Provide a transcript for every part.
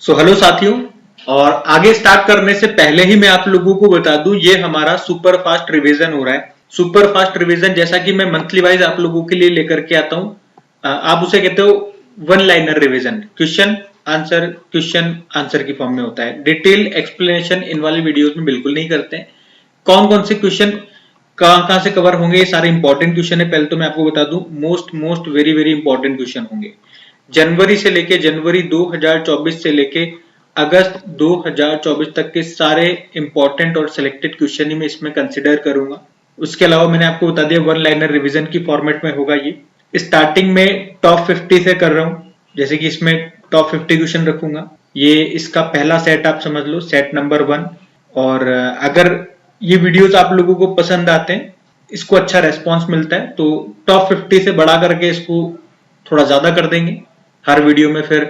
Hello साथियों। और आगे स्टार्ट करने से पहले ही मैं आप लोगों को बता दूं, ये हमारा सुपर फास्ट रिवीजन हो रहा है। सुपर फास्ट रिवीजन जैसा कि मैं मंथली वाइज आप लोगों के लिए लेकर के आता हूं। आप उसे कहते हो one liner revision, question answer की फॉर्म में होता है। डिटेल एक्सप्लेनेशन इन वाली वीडियोस में बिल्कुल नहीं करते हैं। कौन कौन से क्वेश्चन कहां कहां से कवर होंगे, ये सारे इंपॉर्टेंट क्वेश्चन है। पहले तो मैं आपको बता दूं, most very very important question होंगे। जनवरी 2024 से लेके अगस्त 2024 तक के सारे इंपॉर्टेंट और सिलेक्टेड क्वेश्चन ही मैं इसमें कंसिडर करूंगा। उसके अलावा मैंने आपको बता दिया वन लाइनर रिवीजन की फॉर्मेट में होगा ये। स्टार्टिंग में टॉप 50 से कर रहा हूं, जैसे कि इसमें टॉप 50 क्वेश्चन रखूंगा। ये इसका पहला सेट आप समझ लो, सेट नंबर 1। और अगर ये वीडियोस आप लोगों को पसंद आते हैं, इसको अच्छा रेस्पॉन्स मिलता है, तो टॉप 50 से बढ़ा करके इसको थोड़ा ज्यादा कर देंगे। हर वीडियो में फिर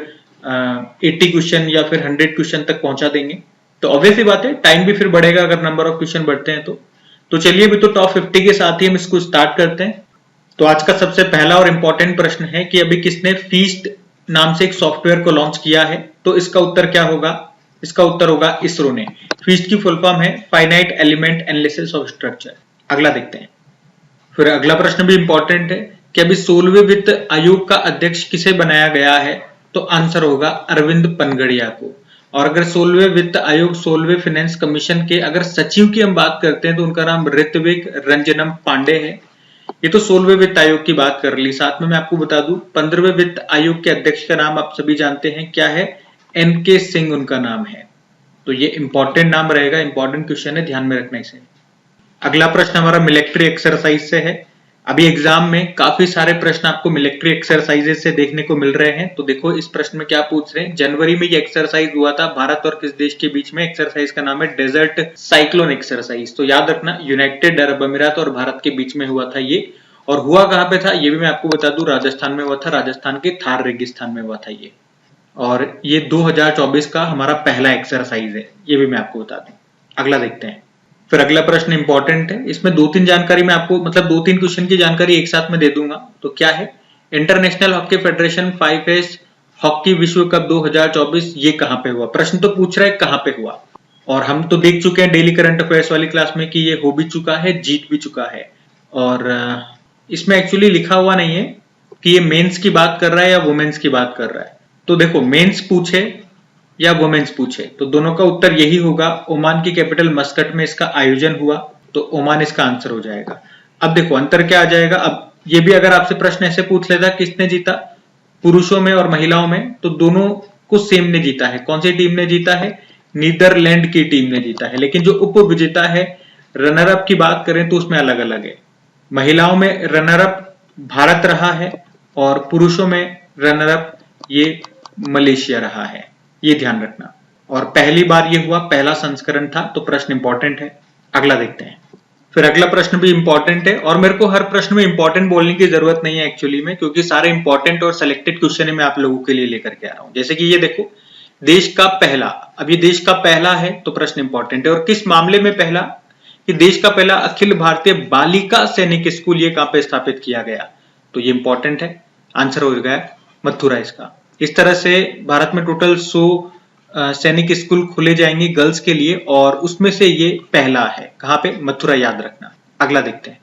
80 क्वेश्चन या फिर 100 क्वेश्चन तक पहुंचा देंगे। तो ऑब्वियसली बात है, टाइम भी फिर बढ़ेगा अगर नंबर ऑफ क्वेश्चन बढ़ते हैं तो चलिए अभी तो टॉप 50 के साथ ही हम इसको स्टार्ट करते हैं। तो आज का सबसे पहला और इंपॉर्टेंट प्रश्न है कि अभी किसने फीस्ट नाम से एक सॉफ्टवेयर को लॉन्च किया है। तो इसका उत्तर क्या होगा? इसका उत्तर होगा इसरो ने। फीस्ट की फुल फॉर्म है finite element analysis of structure. अगला देखते हैं। फिर अगला प्रश्न भी इंपॉर्टेंट है कि अभी 16वें वित्त आयोग का अध्यक्ष किसे बनाया गया है। तो आंसर होगा अरविंद पनगड़िया को। और अगर 16वें वित्त आयोग 16वें फाइनेंस कमीशन के अगर सचिव की हम बात करते हैं तो उनका नाम ऋत्विक रंजनम पांडे है। ये तो 16वें वित्त आयोग की बात कर ली। साथ में मैं आपको बता दूं 15वें वित्त आयोग के अध्यक्ष का नाम आप सभी जानते हैं, क्या है? एनके सिंह उनका नाम है। तो ये इंपॉर्टेंट नाम रहेगा, इंपॉर्टेंट क्वेश्चन है, ध्यान में रखना इसे। अगला प्रश्न हमारा मिलिट्री एक्सरसाइज से है। अभी एग्जाम में काफी सारे प्रश्न आपको मिलिट्री एक्सरसाइजेस से देखने को मिल रहे हैं। तो देखो इस प्रश्न में क्या पूछ रहे हैं। जनवरी में ये एक्सरसाइज हुआ था भारत और किस देश के बीच में? एक्सरसाइज का नाम है डेजर्ट साइक्लोन एक्सरसाइज। तो याद रखना, यूनाइटेड अरब अमीरात और भारत के बीच में हुआ था ये। और हुआ कहां पे था ये भी मैं आपको बता दूं, राजस्थान में हुआ था। राजस्थान के थार रेगिस्तान में हुआ था ये। और ये 2024 का हमारा पहला एक्सरसाइज है, ये भी मैं आपको बता दूं। अगला देखते हैं। फिर अगला प्रश्न इंपॉर्टेंट है, इसमें 2-3 जानकारी मैं आपको मतलब 2-3 क्वेश्चन की जानकारी एक साथ में दे दूंगा। तो क्या है? International hockey federation 5S hockey विश्व कप 2024 ये कहां पे हुआ? प्रश्न तो पूछ रहा है कहां पे हुआ। और हम तो देख चुके हैं डेली करंट अफेयर्स वाली क्लास में कि ये हो भी चुका है, जीत भी चुका है। और इसमें एक्चुअली लिखा हुआ नहीं है कि ये मेंस की बात कर रहा है या वुमेन्स की बात कर रहा है। तो देखो, मेंस पूछे या वुमेन्स पूछे तो दोनों का उत्तर यही होगा। ओमान की कैपिटल मस्कट में इसका आयोजन हुआ, तो ओमान इसका आंसर हो जाएगा। अब देखो अंतर क्या आ जाएगा। अब ये भी अगर आपसे प्रश्न ऐसे पूछ लेता किसने जीता पुरुषों में और महिलाओं में, तो दोनों को सेम ने जीता है। कौन सी टीम ने जीता है? नीदरलैंड की टीम ने जीता है। लेकिन जो उप विजेता है, रनर अप की बात करें तो उसमें अलग अलग है। महिलाओं में रनर अप भारत रहा है और पुरुषों में रनर अप ये मलेशिया रहा है, ये ध्यान रखना। और पहली बार ये हुआ, पहला संस्करण था। तो प्रश्न इंपॉर्टेंट है। अगला देखते हैं। फिर अगला प्रश्न भी इंपॉर्टेंट है, और मेरे को हर प्रश्न में इंपॉर्टेंट बोलने की जरूरत नहीं है एक्चुअली में, क्योंकि सारे इंपॉर्टेंट और सिलेक्टेड क्वेश्चन मैं आप लोगों के लिए लेकर के आ रहा हूं। जैसे कि ये देखो, देश का पहला, अब ये देश का पहला है तो प्रश्न इंपॉर्टेंट है। और किस मामले में पहला? कि देश का पहला अखिल भारतीय बालिका सैनिक स्कूल ये कहां पे स्थापित किया गया? तो ये इंपॉर्टेंट है, आंसर हो गया मथुरा इसका। इस तरह से भारत में टोटल 100 सैनिक स्कूल खुले जाएंगे गर्ल्स के लिए, और उसमें से ये पहला है। कहां पे? मथुरा, याद रखना। अगला देखते हैं।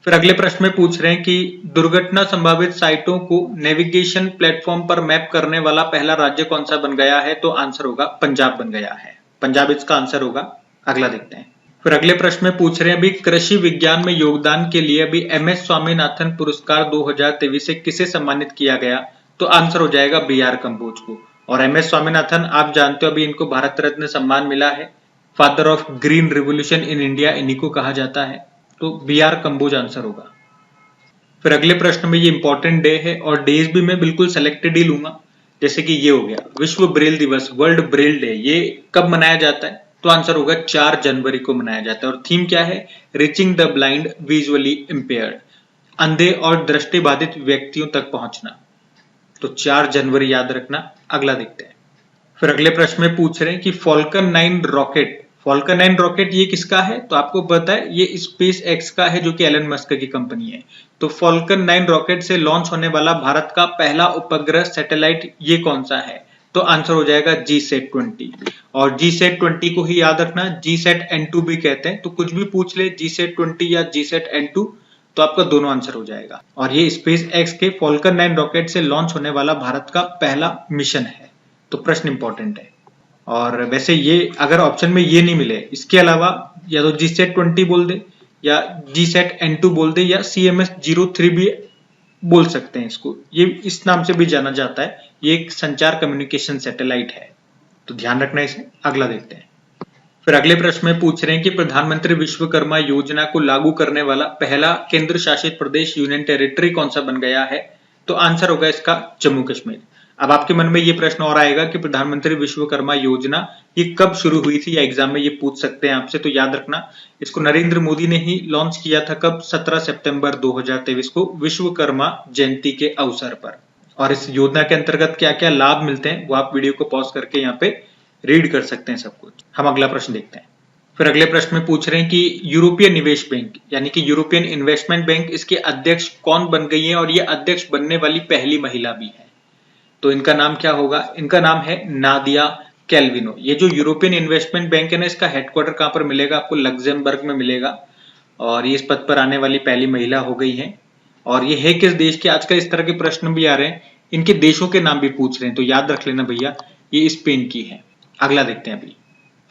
फिर अगले प्रश्न में पूछ रहे हैं कि दुर्घटना संभावित साइटों को नेविगेशन प्लेटफॉर्म पर मैप करने वाला पहला राज्य कौन सा बन गया है? तो आंसर होगा पंजाब बन गया है। पंजाब इसका आंसर होगा। अगला देखते हैं। फिर अगले प्रश्न में पूछ रहे हैं अभी कृषि विज्ञान में योगदान के लिए अभी MS स्वामीनाथन पुरस्कार 2023 से किसे सम्मानित किया गया? तो आंसर हो जाएगा BR कंबोज को। और MS स्वामीनाथन आप जानते हो, अभी इनको भारत रत्न सम्मान मिला है। Father of green revolution in India इन्हीं को कहा जाता है। तो BR कंबोज आंसर होगा। फिर अगले प्रश्न में ये इंपॉर्टेंट डे है, और डेज भी मैं बिल्कुल सेलेक्टेड ही लूंगा। जैसे कि ये हो गया विश्व ब्रेल दिवस, वर्ल्ड ब्रेल डे, ये कब मनाया जाता है? तो आंसर होगा 4 जनवरी को मनाया जाता है। और थीम क्या है? Reaching the blind visually impaired, अंधे और दृष्टिबाधित व्यक्तियों तक पहुंचना। तो 4 जनवरी याद रखना। अगला देखते हैं। फिर अगले प्रश्न में पूछ रहे हैं कि फॉल्कन 9 रॉकेट, फॉल्कन 9 रॉकेट ये किसका है? तो आपको पता है ये स्पेस एक्स का है, जो कि एलन मस्क की कंपनी है। तो फॉल्कन 9 रॉकेट से लॉन्च होने वाला भारत का पहला उपग्रह सैटेलाइट ये कौन सा है? तो आंसर हो जाएगा GSAT 20। और GSAT 20 को ही याद रखना, GSAT N2 भी कहते हैं। तो कुछ भी पूछ ले GSAT 20 या GSAT N2 तो आपका दोनों आंसर हो जाएगा। और ये स्पेस एक्स के फॉल्कन 9 रॉकेट से लॉन्च होने वाला भारत का पहला मिशन है। तो प्रश्न इंपॉर्टेंट है। और वैसे ये अगर ऑप्शन में ये नहीं मिले, इसके अलावा या तो GSAT 20 बोल दे या GSAT N2 बोल दे या CMS-03 भी बोल सकते हैं इसको। ये इस नाम से भी जाना जाता है। ये एक संचार कम्युनिकेशन सैटेलाइट है। तो ध्यान रखना इसे। अगला देखते हैं। फिर अगले प्रश्न में पूछ रहे हैं कि प्रधानमंत्री विश्वकर्मा योजना को लागू करने वाला पहला केंद्र शासित प्रदेश यूनियन टेरिटरी कौन सा बन गया है? तो आंसर होगा इसका जम्मू कश्मीर। अब आपके मन में ये प्रश्न और आएगा कि प्रधानमंत्री विश्वकर्मा योजना ये कब शुरू हुई थी, या एग्जाम में ये पूछ सकते हैं आपसे। तो याद रखना, इसको नरेंद्र मोदी ने ही लॉन्च किया था। कब? 17 सितंबर 2023 को विश्वकर्मा जयंती के अवसर पर। और इस योजना के अंतर्गत क्या क्या लाभ मिलते हैं वो आप वीडियो को पॉज करके यहाँ पे रीड कर सकते हैं सब कुछ। हम अगला प्रश्न देखते हैं। फिर अगले प्रश्न में पूछ रहे हैं कि यूरोपीय निवेश बैंक यानी कि यूरोपियन इन्वेस्टमेंट बैंक, इसके अध्यक्ष कौन बन गई है और ये अध्यक्ष बनने वाली पहली महिला भी है। तो इनका नाम क्या होगा? इनका नाम है नादिया कैल्विनो। ये जो यूरोपियन इन्वेस्टमेंट बैंक है ना, इसका हेडक्वार्टर कहां पर मिलेगा? आपको लग्जमबर्ग में मिलेगा। और ये इस पद पर आने वाली पहली महिला हो गई है। और ये है किस देश के? आजकल इस तरह के प्रश्न भी आ रहे हैं, इनके देशों के नाम भी पूछ रहे हैं। तो याद रख लेना भैया, ये स्पेन की है। अगला देखते हैं अभी।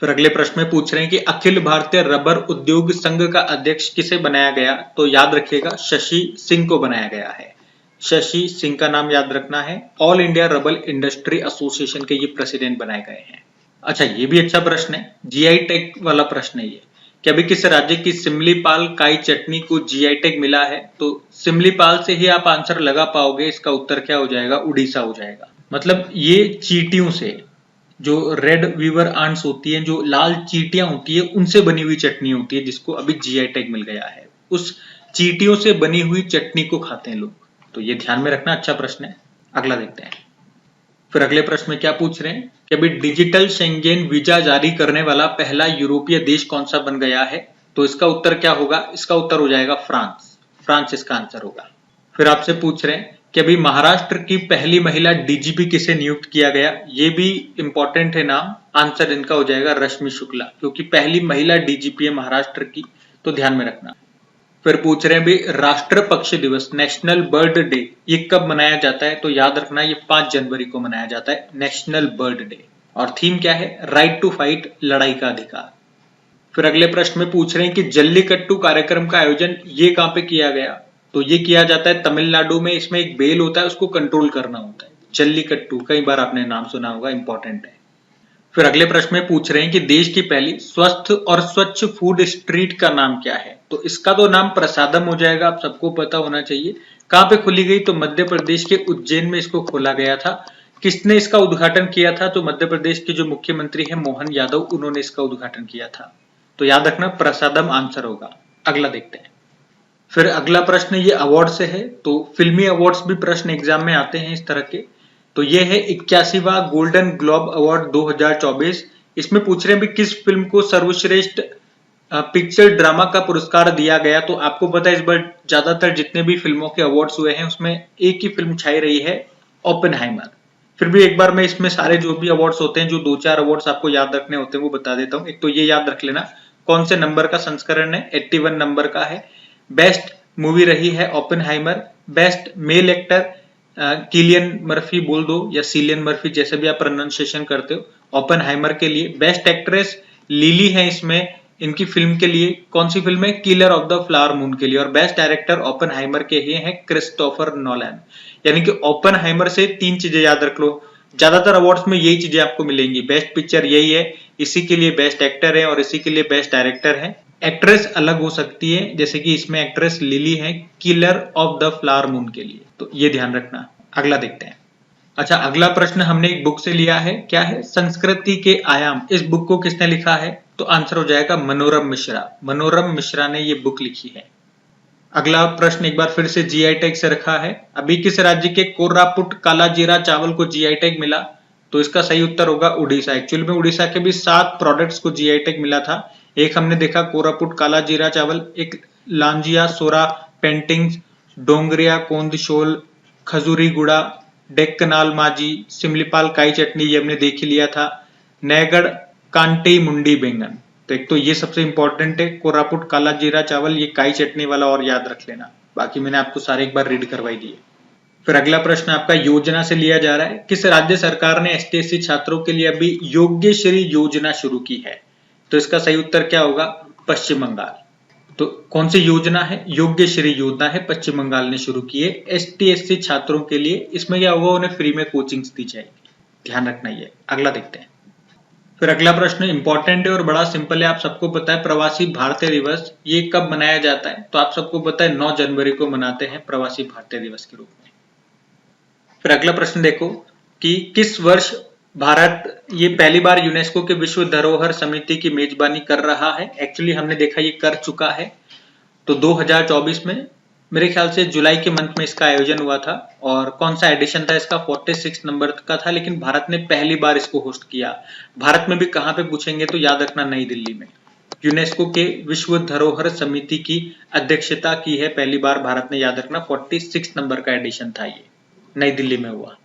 फिर अगले प्रश्न में पूछ रहे हैं कि अखिल भारतीय रबर उद्योग संघ का अध्यक्ष किसे बनाया गया? तो याद रखिएगा, शशि सिंह को बनाया गया है। शशि सिंह का नाम याद रखना है। All India rubber industry association के ये प्रेसिडेंट बनाए गए हैं। अच्छा, ये भी अच्छा प्रश्न है, जीआई टैग वाला प्रश्न है ये कि अभी किस राज्य की सिमलीपाल काई चटनी को जीआई टैग मिला है? तो सिमलीपाल से ही आप आंसर लगा पाओगे। इसका उत्तर क्या हो जाएगा? उड़ीसा हो जाएगा। मतलब ये चींटियों से, जो रेड वीवर आंट्स होती है, जो लाल चींटियां होती है, उनसे बनी हुई चटनी होती है जिसको अभी जीआई टैग मिल गया है। उस चींटियों से बनी हुई चटनी को खाते हैं लोग। तो ये ध्यान में रखना, अच्छा प्रश्न है। अगला देखते हैं। फिर अगले प्रश्न में क्या पूछ रहे हैं कि अभी डिजिटल शेंगेन वीजा जारी करने वाला पहला यूरोपीय देश कौन सा बन गया है? तो इसका उत्तर क्या होगा? इसका उत्तर हो जाएगा फ्रांस। फ्रांस इसका आंसर होगा। फिर आपसे पूछ रहे हैं कि अभी महाराष्ट्र की पहली महिला डीजीपी किसे नियुक्त किया गया? ये भी इंपॉर्टेंट है नाम। आंसर इनका हो जाएगा रश्मि शुक्ला, क्योंकि पहली महिला डीजीपी है महाराष्ट्र की। तो ध्यान में रखना। फिर पूछ रहे हैं भी राष्ट्र पक्षी दिवस, नेशनल बर्ड डे, ये कब मनाया जाता है? तो याद रखना, ये 5 जनवरी को मनाया जाता है, नेशनल बर्ड डे। और थीम क्या है? राइट टू फाइट, लड़ाई का अधिकार। फिर अगले प्रश्न में पूछ रहे हैं कि जल्लीकट्टू कार्यक्रम का आयोजन ये कहां पे किया गया? तो ये किया जाता है तमिलनाडु में। इसमें एक बेल होता है, उसको कंट्रोल करना होता है। जल्लीकट्टू, कई बार आपने नाम सुना होगा, इंपॉर्टेंट है। फिर अगले प्रश्न में पूछ रहे हैं कि देश की पहली स्वस्थ और स्वच्छ फूड स्ट्रीट का नाम क्या है? तो इसका तो नाम प्रसादम हो जाएगा, आप सबको पता होना चाहिए। कहां पे खोली गई? तो मध्य प्रदेश के उज्जैन में इसको खोला गया था। किसने इसका उद्घाटन किया था? तो मध्य प्रदेश के जो मुख्यमंत्री है मोहन यादव, उन्होंने इसका उद्घाटन किया था। तो याद रखना, प्रसादम आंसर होगा। अगला देखते हैं। फिर अगला प्रश्न ये अवार्ड से है। तो फिल्मी अवार्ड्स भी प्रश्न एग्जाम में आते हैं इस तरह के। तो ये है 81वां गोल्डन ग्लोब अवार्ड 2024। इसमें पूछ रहे हैं भी किस फिल्म को सर्वश्रेष्ठ पिक्चर ड्रामा का पुरस्कार दिया गया? तो आपको पता है इस बार ज्यादातर जितने भी फिल्मों के अवार्ड्स हुए हैं उसमें एक ही फिल्म छाई रही है, ओपेनहाइमर। फिर भी एक बार मैं इसमें सारे जो भी अवार्ड्स होते हैं, जो 2-4 अवार्ड्स आपको याद रखने होते हैं वो बता देता हूँ। एक तो ये याद रख लेना कौन से नंबर का संस्करण है, 81 नंबर का है। बेस्ट मूवी रही है Oppenheimer. Best male actor Cillian Murphy बोल दो या सिलियन मर्फी, जैसे भी आप प्रोनाउंसिएशन करते हो, ओपेनहाइमर के लिए। बेस्ट एक्ट्रेस लिली है इसमें, इनकी फिल्म के लिए। कौन सी फिल्म है? Killer of the flower moon के लिए। और बेस्ट डायरेक्टर ओपेनहाइमर के ही है क्रिस्टोफर नोलन। यानी कि ओपेनहाइमर से 3 चीजें याद रख लो। ज्यादातर अवार्ड्स में यही चीजें आपको मिलेंगी। बेस्ट पिक्चर यही है, इसी के लिए बेस्ट एक्टर है और इसी के लिए बेस्ट डायरेक्टर है। एक्ट्रेस अलग हो सकती है, जैसे कि इसमें एक्ट्रेस लिली है killer of the flower moon के लिए। तो ये ध्यान रखना। अगला देखते हैं। अच्छा, अगला प्रश्न हमने एक बुक से लिया है। क्या है? संस्कृति के आयाम। इस बुक को किसने लिखा है? तो आंसर हो जाएगा मनोरम मिश्रा। मनोरम मिश्रा ने ये बुक लिखी है। अगला प्रश्न एक बार फिर से जीआई टैग से रखा है। अभी किस राज्य के कोरापुट काला जीरा चावल को जीआई टैग मिला? तो इसका सही उत्तर होगा उड़ीसा। एक्चुअल में उड़ीसा के भी 7 प्रोडक्ट्स को जीआई टैग मिला था। एक हमने देखा कोरापुट काला जीरा चावल, एक लांजिया सोरा पेंटिंग्स, डोंगरिया कोंदशोल, खजूरी गुड़ा, डेक्कनाल माजी, सिमलीपाल काई चटनी ये हमने देख ही लिया था, नयगढ़ कांटे मुंडी बैंगन। तो एक तो ये सबसे इंपॉर्टेंट है, कोरापुट काला जीरा चावल, ये काई चटनी वाला और याद रख लेना, बाकी मैंने आपको सारे एक बार रीड करवाई दिए। फिर अगला प्रश्न आपका योजना से लिया जा रहा है, किस राज्य सरकार ने ST/SC छात्रों के लिए अभी योग्यश्री योजना शुरू की है? तो इसका सही उत्तर क्या होगा? पश्चिम बंगाल। तो कौन सी योजना है? योग्यश्री योजना है, पश्चिम बंगाल ने शुरू की है ST/SC छात्रों के लिए। इसमें क्या होगा? उन्हें फ्री में कोचिंग्स दी जाएगी, ध्यान रखना ये। अगला देखते हैं। फिर अगला प्रश्न इंपॉर्टेंट है और बड़ा सिंपल है, आप सबको पता है प्रवासी भारतीय दिवस ये कब मनाया जाता है? तो आप सबको पता है 9 जनवरी को मनाते हैं प्रवासी भारतीय दिवस के रूप में। फिर अगला प्रश्न देखो कि किस वर्ष भारत ये पहली बार यूनेस्को के विश्व धरोहर समिति की मेजबानी कर रहा है? एक्चुअली हमने देखा ये कर चुका है, तो 2024 में मेरे ख्याल से जुलाई के मंथ में इसका आयोजन हुआ था। और कौन सा एडिशन था इसका? 46 नंबर का था, लेकिन भारत ने पहली बार इसको होस्ट किया। भारत में भी कहाँ पे पूछेंगे तो याद रखना, नई दिल्ली में। यूनेस्को के विश्व धरोहर समिति की अध्यक्षता की है पहली बार भारत ने, याद रखना 46 नंबर का एडिशन था, ये नई दिल्ली में हुआ।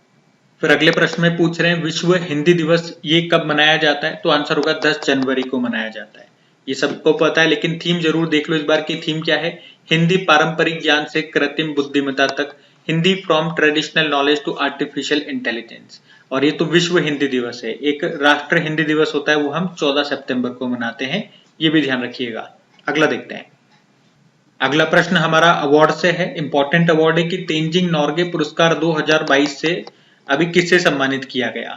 फिर अगले प्रश्न में पूछ रहे हैं विश्व हिंदी दिवस ये कब मनाया जाता है? तो आंसर होगा 10 जनवरी को मनाया जाता है। ये सबको पता है, लेकिन थीम जरूर देख लो इस बार की थीम क्या है? हिंदी पारंपरिक ज्ञान से कृत्रिम बुद्धिमत्ता तक, Hindi from traditional knowledge to artificial intelligence. और ये तो विश्व हिंदी दिवस है। एक राष्ट्र हिंदी दिवस होता है, वो हम 14 सितंबर को मनाते हैं, ये भी ध्यान रखिएगा। अगला देखते हैं। अगला प्रश्न हमारा अवार्ड से है, इंपॉर्टेंट अवार्ड है कि तेंजिंग नॉर्गे पुरस्कार 2022 से अभी किसे सम्मानित किया गया?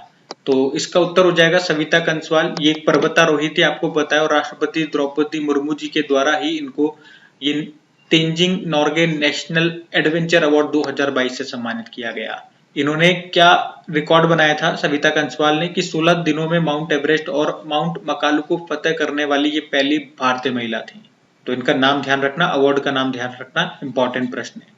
तो इसका उत्तर हो जाएगा सविता कंसवाल। ये एक पर्वतारोही थी, आपको पता है, और राष्ट्रपति द्रौपदी मुर्मू जी के द्वारा ही इनको ये Tenzing Norgay national adventure award 2022 से सम्मानित किया गया। इन्होंने क्या रिकॉर्ड बनाया था सविता कंसवाल ने कि 16 दिनों में माउंट एवरेस्ट और माउंट मकालू को फतेह करने वाली ये पहली भारतीय महिला थी। तो इनका नाम ध्यान रखना, अवार्ड का नाम ध्यान रखना, इंपॉर्टेंट प्रश्न है।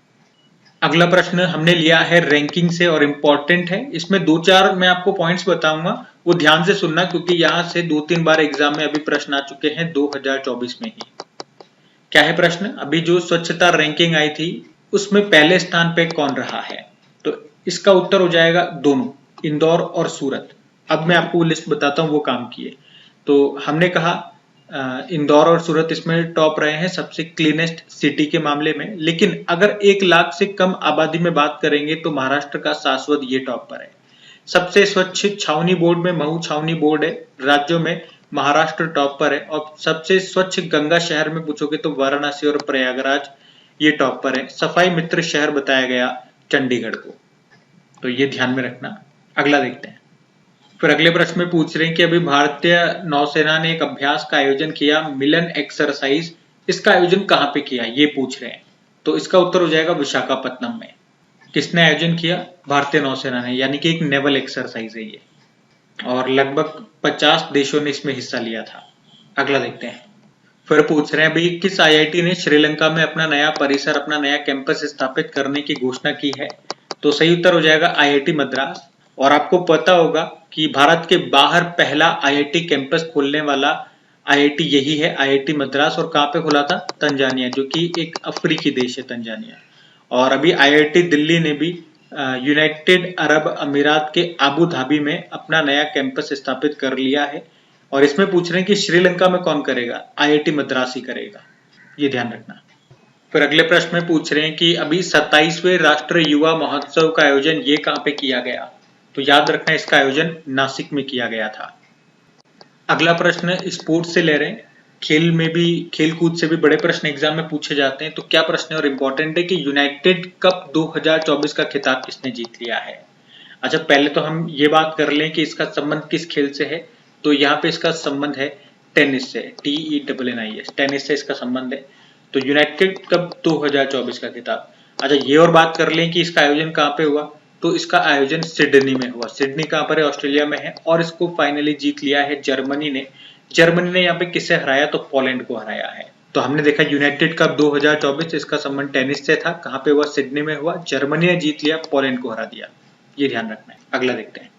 अगला प्रश्न हमने लिया है रैंकिंग से और इंपॉर्टेंट है, इसमें 2-4 मैं आपको पॉइंट्स बताऊंगा, वो ध्यान से सुनना, क्योंकि यहां से 2-3 बार एग्जाम में अभी प्रश्न आ चुके हैं 2024 में ही। क्या है प्रश्न? अभी जो स्वच्छता रैंकिंग आई थी उसमें पहले स्थान पे कौन रहा है? तो इसका उत्तर हो जाएगा दोनों, इंदौर और सूरत। अब मैं आपको लिस्ट बताता हूँ वो काम किए। तो हमने कहा इंदौर और सूरत इसमें टॉप रहे हैं सबसे क्लीनेस्ट सिटी के मामले में, लेकिन अगर 1 लाख से कम आबादी में बात करेंगे तो महाराष्ट्र का शाश्वत ये टॉप पर है। सबसे स्वच्छ छावनी बोर्ड में महू छावनी बोर्ड है, राज्यों में महाराष्ट्र टॉप पर है। और सबसे स्वच्छ गंगा शहर में पूछोगे तो वाराणसी और प्रयागराज ये टॉप पर है। सफाई मित्र शहर बताया गया चंडीगढ़ को, तो ये ध्यान में रखना। अगला देखते हैं। फिर अगले प्रश्न में पूछ रहे हैं कि अभी भारतीय नौसेना ने एक अभ्यास का आयोजन किया, मिलन एक्सरसाइज, इसका आयोजन कहाँ पे किया ये पूछ रहे हैं। तो इसका उत्तर हो जाएगा विशाखापत्तनम में। किसने आयोजन किया? भारतीय नौसेना ने, यानी कि एक नेवल एक्सरसाइज है ये, और लगभग 50 देशों ने इसमें हिस्सा लिया था। अगला देखते हैं। फिर पूछ रहे हैं अभी किस IIT ने श्रीलंका में अपना नया परिसर, अपना नया कैंपस स्थापित करने की घोषणा की है? तो सही उत्तर हो जाएगा IIT मद्रास। और आपको पता होगा कि भारत के बाहर पहला IIT कैंपस खोलने वाला IIT यही है, IIT मद्रास। और कहाँ पे खुला था? तंजानिया, जो कि एक अफ्रीकी देश है तंजानिया। और अभी IIT दिल्ली ने भी यूनाइटेड अरब अमीरात के आबू धाबी में अपना नया कैंपस स्थापित कर लिया है। और इसमें पूछ रहे हैं कि श्रीलंका में कौन करेगा? IIT मद्रास ही करेगा, ये ध्यान रखना। फिर अगले प्रश्न में पूछ रहे हैं कि अभी 27वें राष्ट्रीय युवा महोत्सव का आयोजन ये कहाँ पे किया गया? तो याद रखना इसका आयोजन नासिक में किया गया था। अगला प्रश्न स्पोर्ट्स से ले रहे हैं, खेल में भी, खेल कूद से भी बड़े प्रश्न एग्जाम में पूछे जाते हैं। तो क्या प्रश्न है और इंपॉर्टेंट है कि यूनाइटेड कप 2024 का खिताब किसने जीत लिया है? अच्छा, पहले तो हम ये बात कर लें कि इसका संबंध किस खेल से है। तो यहाँ पे इसका संबंध है टेनिस से, TENNIS, टेनिस से इसका संबंध है। तो यूनाइटेड कप 2024 का खिताब। अच्छा, ये और बात कर लें कि इसका आयोजन कहाँ पे हुआ। तो इसका आयोजन सिडनी में हुआ। सिडनी कहाँ पर है? ऑस्ट्रेलिया में है। और इसको फाइनली जीत लिया है जर्मनी ने। जर्मनी ने यहाँ पे किसे हराया? तो पोलैंड को हराया है। तो हमने देखा यूनाइटेड कप 2024, इसका संबंध टेनिस से था। कहाँ पे हुआ? सिडनी में हुआ। जर्मनी ने जीत लिया, पोलैंड को हरा दिया, ये ध्यान रखना है। अगला देखते हैं।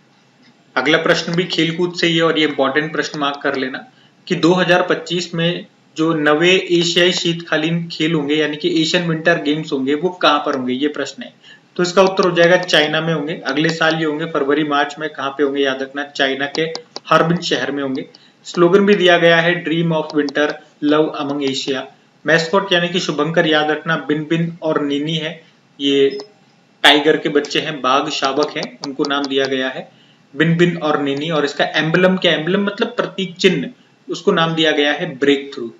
अगला प्रश्न भी खेलकूद से ही है और ये इंपॉर्टेंट प्रश्न मार्क कर लेना कि 2025 में जो नवे एशियाई शीतकालीन खेल होंगे, यानी कि एशियन विंटर गेम्स होंगे, वो कहाँ पर होंगे? ये प्रश्न है। तो इसका उत्तर हो जाएगा चाइना में होंगे। अगले साल ये होंगे फरवरी मार्च में। कहाँ पे होंगे याद रखना, चाइना के हार्बिन शहर में होंगे। स्लोगन भी दिया गया है dream of winter love among Asia. Mascot यानी कि शुभंकर याद रखना बिन बिन और नीनी है। ये टाइगर के बच्चे हैं, बाघ शावक हैं, उनको नाम दिया गया है बिन बिन और नीनी। और इसका एम्बलम क्या, एम्बलम मतलब प्रतीक चिन्ह, उसको नाम दिया गया है ब्रेक थ्रू।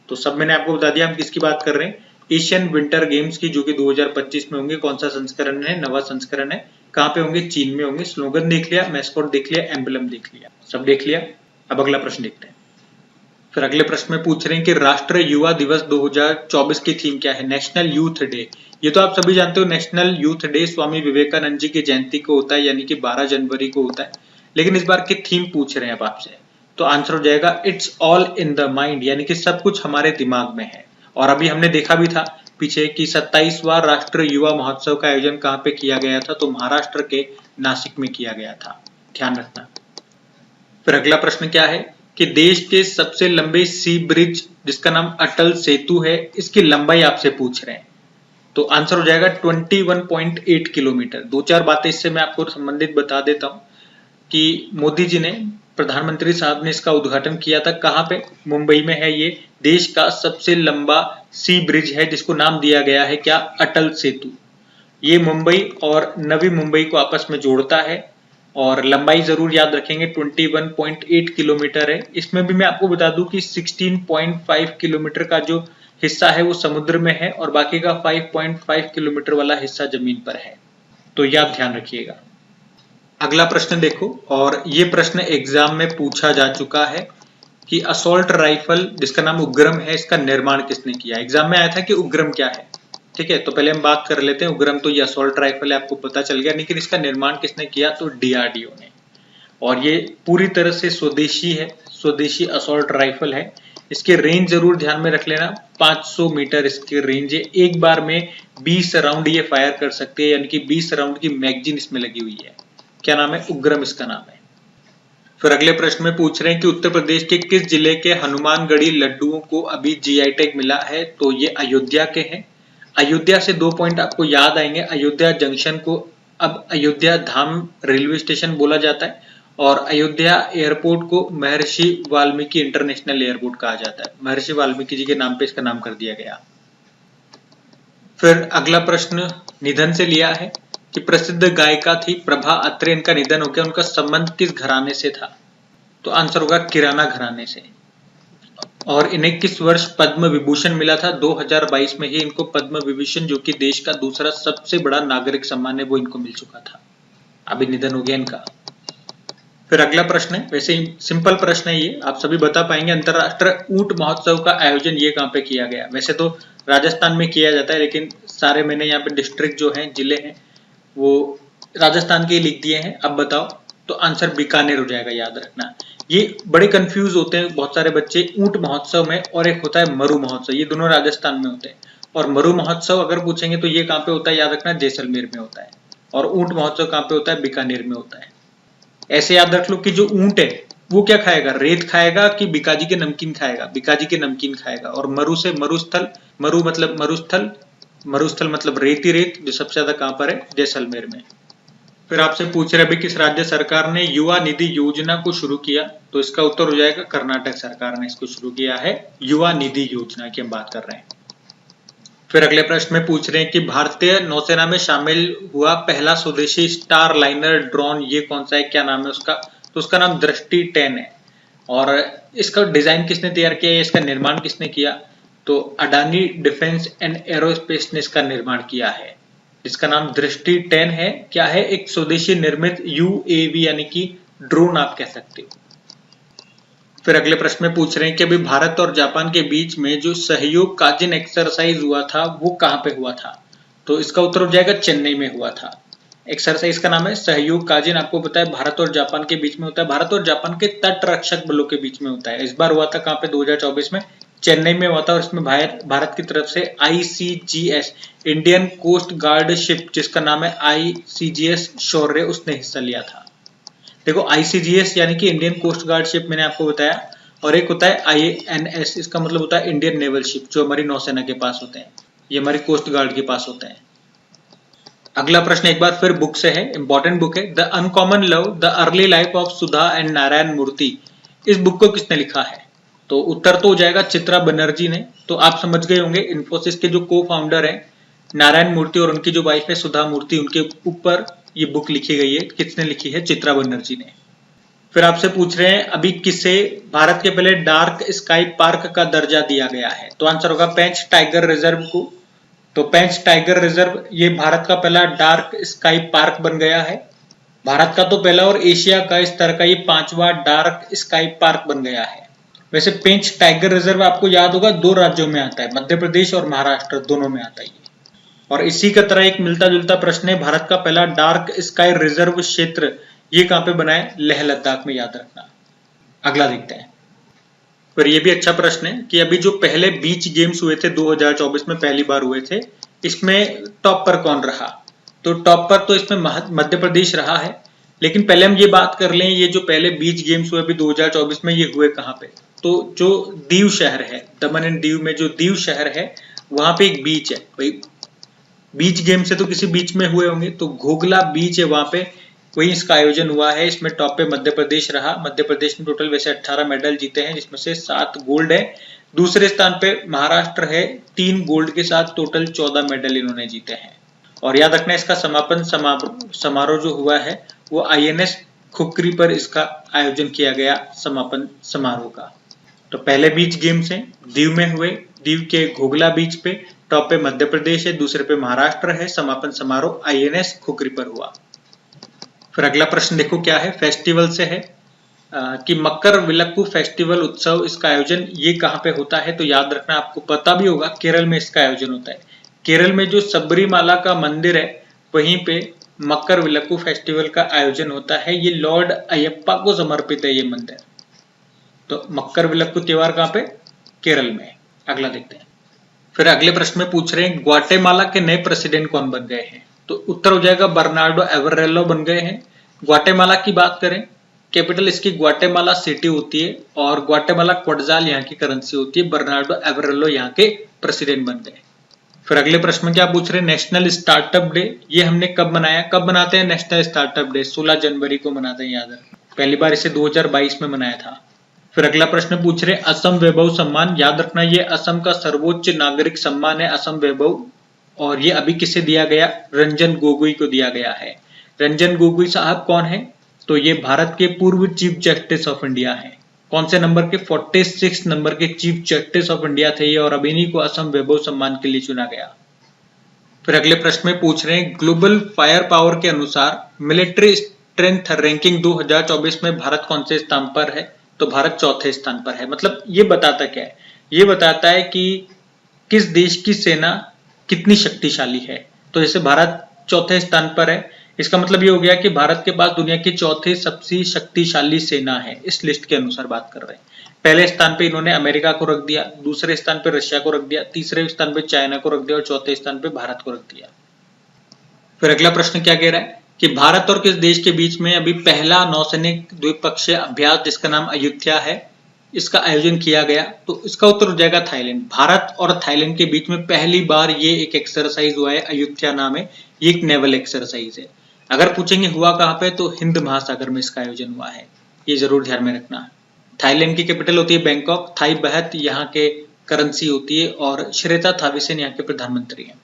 तो सब मैंने आपको बता दिया हम किसकी बात कर रहे हैं, एशियन विंटर गेम्स की, जो कि 2025 में होंगे। कौन सा संस्करण है, नवा संस्करण है। कहाँ पे होंगे, चीन में होंगे। स्लोगन देख लिया, मैस्कॉट देख लिया, एम्बलम देख लिया, सब देख लिया। अब अगला प्रश्न देखते हैं। फिर अगले प्रश्न में पूछ रहे हैं कि राष्ट्रीय युवा दिवस 2024 की थीम क्या है। नेशनल यूथ डे, ये तो आप सभी जानते हो, national youth day Swami Vivekananda ji की जयंती को होता है, यानी कि 12 जनवरी को होता है। लेकिन इस बार की थीम पूछ रहे हैं अब आपसे, तो आंसर हो जाएगा it's all in the mind, यानी कि सब कुछ हमारे दिमाग में है। और अभी हमने देखा भी था पीछे कि 27वां राष्ट्रीय युवा महोत्सव का आयोजन कहाँ पे किया गया था, तो महाराष्ट्र के नासिक में किया गया था, ध्यान रखना। फिर अगला प्रश्न क्या है कि देश के सबसे लंबे सी ब्रिज जिसका नाम अटल सेतु है, इसकी लंबाई आपसे पूछ रहे हैं। तो आंसर हो जाएगा 21.8 किलोमीटर। दो चार बातें इससे मैं आपको संबंधित बता देता हूं कि मोदी जी ने, प्रधानमंत्री साहब ने इसका उद्घाटन किया था। कहां पे, मुंबई में है ये। देश का सबसे लंबा सी ब्रिज है जिसको नाम दिया गया है क्या, अटल सेतु। ये मुंबई और नवी मुंबई को आपस में जोड़ता है। और लंबाई जरूर याद रखेंगे 21.8 किलोमीटर है। इसमें भी मैं आपको बता दूं कि 16.5 किलोमीटर का जो हिस्सा है वो समुद्र में है और बाकी का 5.5 किलोमीटर वाला हिस्सा जमीन पर है। तो ये आप ध्यान रखिएगा। अगला प्रश्न देखो, और ये प्रश्न एग्जाम में पूछा जा चुका है कि असॉल्ट राइफल जिसका नाम उग्रम है, इसका निर्माण किसने किया। एग्जाम में आया था कि उग्रम क्या है, ठीक है। तो पहले हम बात कर लेते हैं उग्रम। तो ये असॉल्ट राइफल है, आपको पता चल गया, लेकिन इसका निर्माण किसने किया, तो डीआरडीओ ने। और ये पूरी तरह से स्वदेशी है, स्वदेशी असॉल्ट राइफल है। इसके रेंज जरूर ध्यान में रख लेना, 500 मीटर इसकी रेंज है। एक बार में 20 राउंड ये फायर कर सकते हैं, यानी कि 20 राउंड की मैगजीन इसमें लगी हुई है। क्या नाम है, उग्रम इसका नाम है। फिर अगले प्रश्न में पूछ रहे हैं कि उत्तर प्रदेश के किस जिले के हनुमानगढ़ी लड्डुओं को अभी जीआई टैग मिला है। तो ये अयोध्या के हैं। अयोध्या से 2 पॉइंट आपको याद आएंगे। अयोध्या जंक्शन को अब अयोध्या धाम रेलवे स्टेशन बोला जाता है और अयोध्या एयरपोर्ट को महर्षि वाल्मीकि इंटरनेशनल एयरपोर्ट कहा जाता है। महर्षि वाल्मीकि जी के नाम पे इसका नाम कर दिया गया। फिर अगला प्रश्न निधन से लिया है कि प्रसिद्ध गायिका थी प्रभा अत्रे, इनका निधन हो गया, उनका संबंध किस घराने से था। तो आंसर होगा किराना घराने से। और इन्हें किस वर्ष पद्म विभूषण मिला था, 2022 में ही इनको पद्म विभूषण, जो कि देश का दूसरा सबसे बड़ा नागरिक सम्मान है, वो इनको मिल चुका था। अभी निधन हो गया इनका। फिर अगला प्रश्न है, वैसे ही सिंपल प्रश्न है ये, आप सभी बता पाएंगे। अंतरराष्ट्रीय ऊंट महोत्सव का आयोजन ये कहाँ पे किया गया। वैसे तो राजस्थान में किया जाता है, लेकिन सारे मैंने यहाँ पे डिस्ट्रिक्ट जो है, जिले हैं, वो राजस्थान के लिख दिए हैं। अब बताओ, तो आंसर बीकानेर हो जाएगा, याद रखना। ये बड़े कंफ्यूज होते हैं बहुत सारे बच्चे ऊंट महोत्सव में, और एक होता है मरु महोत्सव, ये दोनों राजस्थान में होते हैं। और मरु महोत्सव अगर पूछेंगे तो ये कहाँ पे होता है, याद रखना, जैसलमेर में होता है। और ऊंट महोत्सव कहाँ पे होता है, बीकानेर में होता है। ऐसे याद रख लो कि जो ऊंट है वो क्या खाएगा, रेत खाएगा कि बीकाजी के नमकीन खाएगा, बीकाजी के नमकीन खाएगा। और मरु से मरुस्थल, मरु मतलब मरुस्थल, मरुस्थल मतलब रेत ही रेत, जो सबसे ज्यादा कहां पर है, जैसलमेर में। फिर आपसे पूछ रहे अभी किस राज्य सरकार ने युवा निधि योजना को शुरू किया। तो इसका उत्तर हो जाएगा कर्नाटक सरकार ने इसको शुरू किया है, युवा निधि योजना की हम बात कर रहे हैं। फिर अगले प्रश्न में पूछ रहे हैं कि भारतीय नौसेना में शामिल हुआ पहला स्वदेशी स्टार लाइनर ड्रोन ये कौन सा है, क्या नाम है उसका। तो उसका नाम दृष्टि 10 है। और इसका डिजाइन किसने तैयार किया है, इसका निर्माण किसने किया। तो अडानी डिफेंस एंड एरोस्पेस ने इसका निर्माण किया है, जिसका नाम दृष्टि 10 है। क्या है, एक स्वदेशी निर्मित यूएवी यानी कि ड्रोन आप कह सकते हो। फिर अगले प्रश्न में पूछ रहे हैं कि अभी भारत और जापान के बीच में जो सहयोग काजिन एक्सरसाइज हुआ था वो कहां पे हुआ था। तो इसका उत्तर हो जाएगा चेन्नई में हुआ था। एक्सरसाइज का नाम है सहयोग काजिन, आपको पता है भारत और जापान के बीच में होता है, भारत और जापान के तट रक्षक बलों के बीच में होता है। इस बार हुआ था कहां पे, 2024 में चेन्नई में हुआ था। और इसमें भारत की तरफ से ICGS Indian coast guard ship, जिसका नाम है ICGS शौर्य, उसने हिस्सा लिया था। देखो ICGS यानी कि इंडियन कोस्ट गार्ड शिप मैंने आपको बताया, और एक होता है INS, इसका मतलब होता है इंडियन नेवल शिप, जो हमारी नौसेना के पास होते हैं, ये हमारी कोस्ट गार्ड के पास होते हैं। अगला प्रश्न एक बार फिर बुक से है, इंपॉर्टेंट बुक है। The uncommon love the early life of Sudha and Narayana Murthy, इस बुक को किसने लिखा है? तो उत्तर तो हो जाएगा चित्रा बनर्जी ने। तो आप समझ गए होंगे इन्फोसिस के जो को फाउंडर है नारायण मूर्ति और उनकी जो वाइफ है सुधा मूर्ति, उनके ऊपर ये बुक लिखी गई है। किसने लिखी है? चित्रा बनर्जी ने। फिर आपसे पूछ रहे हैं अभी किसे भारत के पहले डार्क स्काई पार्क का दर्जा दिया गया है? तो आंसर होगा पेंच टाइगर रिजर्व को। तो पेंच टाइगर रिजर्व ये भारत का पहला डार्क स्काई पार्क बन गया है। भारत का तो पहला और एशिया का इस तरह का ये 5वां डार्क स्काई पार्क बन गया है। वैसे पेंच टाइगर रिजर्व आपको याद होगा 2 राज्यों में आता है, मध्य प्रदेश और महाराष्ट्र दोनों में आता है ये। और इसी का तरह एक मिलता जुलता प्रश्न है, भारत का पहला डार्क स्काई रिजर्व क्षेत्र ये कहां पे बना है? लेह लद्दाख में, याद रखना। अगला देखते हैं। पर ये भी अच्छा प्रश्न है कि अभी जो पहले बीच गेम्स हुए थे 2024 में पहली बार हुए थे, इसमें टॉप पर कौन रहा? तो टॉप पर तो इसमें मध्य प्रदेश रहा है। लेकिन पहले हम ये बात कर लें, ये जो पहले बीच गेम्स हुए अभी 2024 में, ये हुए कहाँ पे? तो जो दीव शहर है, दमन एंड दीव में जो दीव शहर है वहां पे एक बीच है। भाई बीच गेम से तो किसी बीच में हुए होंगे, तो घोघला बीच है वहां पे, वही इसका आयोजन हुआ है। इसमें टॉप पे मध्य प्रदेश रहा। मध्य प्रदेश ने टोटल वैसे 18 मेडल जीते हैं, जिसमें से 7 गोल्ड है। दूसरे स्थान पे महाराष्ट्र है 3 गोल्ड के साथ, टोटल 14 मेडल इन्होंने जीते हैं। और याद रखना इसका समापन समारोह जो हुआ है वो INS खुकरी पर इसका आयोजन किया गया, समापन समारोह का। तो पहले बीच गेम्स हैं दीव में हुए, दीव के घोघला बीच पे। टॉप पे मध्य प्रदेश है, दूसरे पे महाराष्ट्र है। समापन समारोह INS खुकरी पर हुआ। फिर अगला प्रश्न देखो क्या है, फेस्टिवल से है कि मकर विलक्कू फेस्टिवल उत्सव, इसका आयोजन ये कहाँ पे होता है? तो याद रखना आपको पता भी होगा, केरल में इसका आयोजन होता है। केरल में जो सबरीमाला का मंदिर है वहीं पे मकर विलक्कू फेस्टिवल का आयोजन होता है। ये लॉर्ड अयप्पा को समर्पित है ये मंदिर। तो मकर विलक्कू त्योहार कहाँ पे? केरल में। अगला देखते हैं। फिर अगले प्रश्न में पूछ रहे हैं ग्वाटेमाला के नए प्रेसिडेंट कौन बन गए हैं? तो उत्तर हो जाएगा बर्नार्डो एवरेलो बन गए हैं। ग्वाटेमाला की बात करें, कैपिटल इसकी ग्वाटेमाला सिटी होती है और ग्वाटेमाला क्वटजाल यहाँ की करेंसी होती है। बर्नार्डो एवरेलो यहाँ के प्रेसिडेंट बन गए। फिर अगले प्रश्न में क्या पूछ रहे हैं, नेशनल स्टार्टअप डे ये हमने कब मनाया? कब मनाते हैं नेशनल स्टार्टअप डे? 16 जनवरी को मनाते हैं, याद रखना। पहली बार इसे 2022 में मनाया था। फिर अगला प्रश्न पूछ रहे हैं असम वैभव सम्मान, याद रखना ये असम का सर्वोच्च नागरिक सम्मान है असम वैभव। और ये अभी किसे दिया गया? रंजन गोगोई को दिया गया है। रंजन गोगोई साहब कौन है? तो ये भारत के पूर्व चीफ जस्टिस ऑफ इंडिया हैं। कौन से नंबर के? 46 नंबर के चीफ जस्टिस ऑफ इंडिया थे ये, और अभी इन्हीं को असम वैभव सम्मान के लिए चुना गया। फिर अगले प्रश्न में पूछ रहे हैं ग्लोबल फायर पावर के अनुसार मिलिट्री स्ट्रेंथ रैंकिंग 2024 में भारत कौन से स्थान पर है? तो भारत 4थे स्थान पर है। मतलब ये बताता क्या है? ये बताता है कि किस देश की सेना कितनी शक्तिशाली है। तो जैसे भारत 4थे स्थान पर है, इसका मतलब ये हो गया कि भारत के पास दुनिया की 4थी सबसे शक्तिशाली सेना है। इस लिस्ट के अनुसार बात कर रहे हैं। पहले स्थान पे इन्होंने अमेरिका को रख दिया, दूसरे स्थान पे रशिया को रख दिया, तीसरे स्थान पे चाइना को रख दिया और चौथे स्थान पे भारत को रख दिया। फिर अगला प्रश्न क्या कह रहा है कि भारत और किस देश के बीच में अभी पहला नौसैनिक द्विपक्षीय अभ्यास जिसका नाम अयुध्या है, इसका आयोजन किया गया? तो इसका उत्तर हो जाएगा थाईलैंड। भारत और थाईलैंड के बीच में पहली बार ये एक एक्सरसाइज हुआ है, अयुध्या नाम है। ये एक नेवल एक्सरसाइज है। अगर पूछेंगे हुआ कहाँ पे, तो हिंद महासागर में इसका आयोजन हुआ है। ये जरूर ध्यान में रखना। थाईलैंड की कैपिटल होती है बैंकॉक, थाई बहत यहाँ के करेंसी होती है और श्वेता थाविसेन यहाँ के प्रधानमंत्री हैं।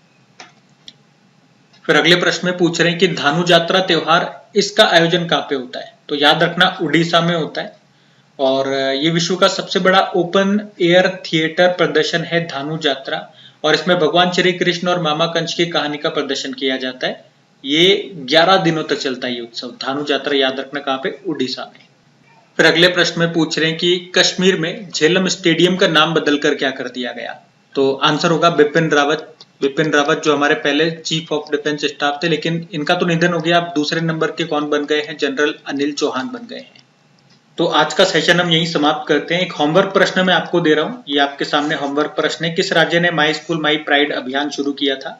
फिर अगले प्रश्न में पूछ रहे हैं कि धानु यात्रा त्योहार इसका आयोजन कहाँ पे होता है? तो याद रखना उड़ीसा में होता है। और ये विश्व का सबसे बड़ा ओपन एयर थिएटर प्रदर्शन है धानु यात्रा, और इसमें भगवान श्री कृष्ण और मामा कंस की कहानी का प्रदर्शन किया जाता है। ये 11 दिनों तक चलता है ये उत्सव। धानु यात्रा याद रखना कहाँ पे? उड़ीसा में। फिर अगले प्रश्न में पूछ रहे हैं कि कश्मीर में झेलम स्टेडियम का नाम बदलकर क्या कर दिया गया? तो आंसर होगा बिपिन रावत। बिपिन रावत जो हमारे पहले चीफ ऑफ डिफेंस स्टाफ थे, लेकिन इनका तो निधन हो गया। अब दूसरे नंबर के कौन बन गए हैं? जनरल अनिल चौहान बन गए हैं। तो आज का सेशन हम यहीं समाप्त करते हैं। एक होमवर्क प्रश्न मैं आपको दे रहा हूँ, ये आपके सामने होमवर्क प्रश्न है। किस राज्य ने माई स्कूल माई प्राइड अभियान शुरू किया था?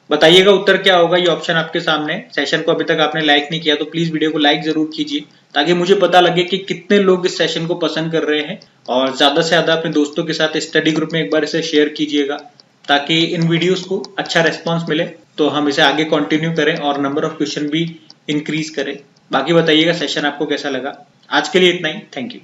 बताइएगा उत्तर क्या होगा। ये ऑप्शन आपके सामने। सेशन को अभी तक आपने लाइक नहीं किया तो प्लीज वीडियो को लाइक जरूर कीजिए, ताकि मुझे पता लगे कि कितने लोग इस सेशन को पसंद कर रहे हैं। और ज्यादा से ज्यादा अपने दोस्तों के साथ स्टडी ग्रुप में एक बार इसे शेयर कीजिएगा, ताकि इन वीडियोस को अच्छा रेस्पॉन्स मिले। तो हम इसे आगे कंटिन्यू करें और नंबर ऑफ क्वेश्चन भी इंक्रीज करें। बाकी बताइएगा सेशन आपको कैसा लगा। आज के लिए इतना ही, थैंक यू।